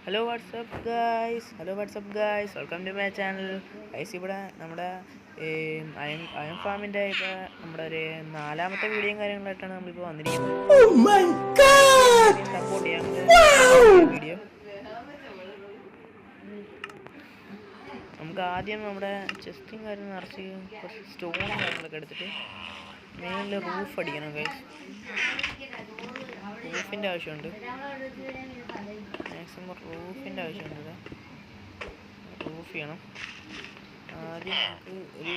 Hello what's up guys welcome to my channel. Guys ഇവിടെ നമ്മുടെ അയം ഫാമിൻ്റെ ഇപ്പോൾ നമ്മുടെ ഒരു 4ാമത്തെ വീഡിയോയും കാര്യങ്ങളായിട്ടാണ് നമ്മളിപ്പോൾ വന്നിരിക്കുന്നത്. സപ്പോർട്ട് ചെയ്യാം വീഡിയോ. നമുക്ക് ആദ്യം നമ്മുടെ ചെസ്റ്റും കാര്യം നിറച്ച് കുറച്ച് സ്റ്റോണും കാര്യങ്ങളൊക്കെ എടുത്തിട്ട് മേളിൽ റൂഫ് അടിക്കണം ഗൈസ്. റൂഫിൻ്റെ ആവശ്യമുണ്ട്, മാക്സിമം റൂഫിൻ്റെ ആവശ്യമുണ്ട്. റൂഫ് ചെയ്യണം. ആദ്യം നമുക്ക് ഒരു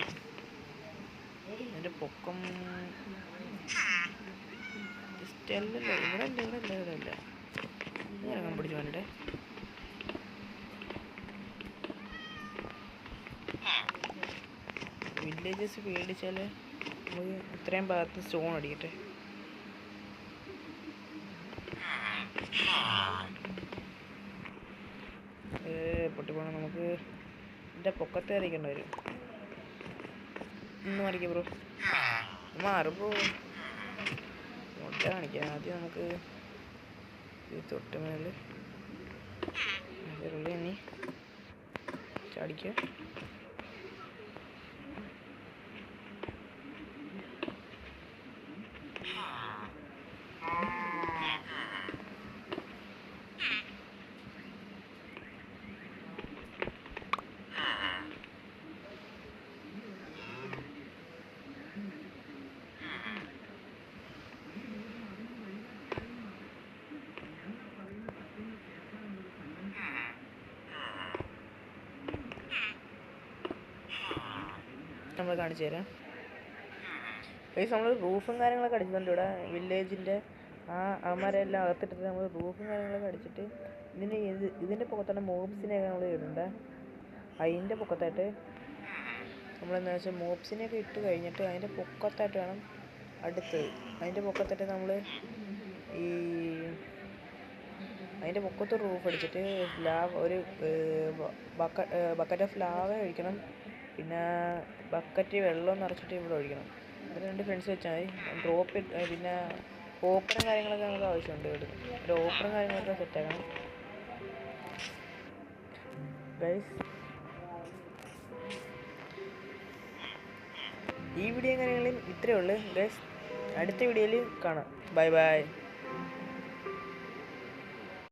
അതിൻ്റെ പൊക്കം ജസ്റ്റ് അല്ലല്ലോ, ഇവിടെ ഇല്ല ഇറങ്ങാൻ പിടിച്ചു വേണ്ടേ. വില്ലേജസ് പേടിച്ചാൽ നമുക്ക് ഇത്രയും ഭാഗത്ത് സ്റ്റോൺ അടിക്കട്ടെ. പൊട്ടിപ്പോണം. നമുക്ക് എൻ്റെ പൊക്കത്തെ അറിയിക്കേണ്ടി വരും. ഒന്ന് മറിക്കാം ബ്രോ, മാറുമ്പോൾ മുട്ട കാണിക്കാം. ആദ്യം നമുക്ക് തൊട്ട് മേളിൽ ഉള്ളി എണ്ണി ചാടിക്കുക. നമ്മൾ കാണിച്ചു തരാം. നമ്മൾ റൂഫും കാര്യങ്ങളൊക്കെ അടിച്ചിട്ടുണ്ട്. ഇവിടെ വില്ലേജിൻ്റെ അമരെല്ലാം അകത്തിട്ടിട്ട് നമ്മൾ റൂഫും കാര്യങ്ങളൊക്കെ അടിച്ചിട്ട് ഇതിൻ്റെ പൊക്കത്താണ് മോബ്സിനെയൊക്കെ നമ്മൾ ഇടേണ്ടത്. അതിൻ്റെ പൊക്കത്തായിട്ട് നമ്മളെന്താ വെച്ചാൽ മോബ്സിനെയൊക്കെ ഇട്ട് കഴിഞ്ഞിട്ട് അതിൻ്റെ പൊക്കത്തായിട്ട് വേണം അടുത്തത്. അതിൻ്റെ പൊക്കത്തായിട്ട് നമ്മൾ അതിൻ്റെ പൊക്കത്ത് റൂഫ് അടിച്ചിട്ട് ഒരു ബക്കറ്റ് ഓഫ് ലാവ ഒഴിക്കണം. പിന്നെ ബക്കറ്റ് വെള്ളം നിറച്ചിട്ട് ഇവിടെ ഒഴിക്കണം. അത് 2 ഫ്രണ്ട്സ് വെച്ചാൽ മതി. ഡ്രോപ്പ് പിന്നെ ഓപ്പറും കാര്യങ്ങളൊക്കെ നമുക്ക് ആവശ്യമുണ്ട്. ഇവിടെ ഒരു ഓപ്പറും കാര്യങ്ങളൊക്കെ സെറ്റാക്കണം ഗൈസ്. ഈ വീഡിയോ കാര്യങ്ങളിൽ ഇത്രയേ ഉള്ളൂ ഗൈസ്. അടുത്ത വീഡിയോയിൽ കാണാം. ബൈ.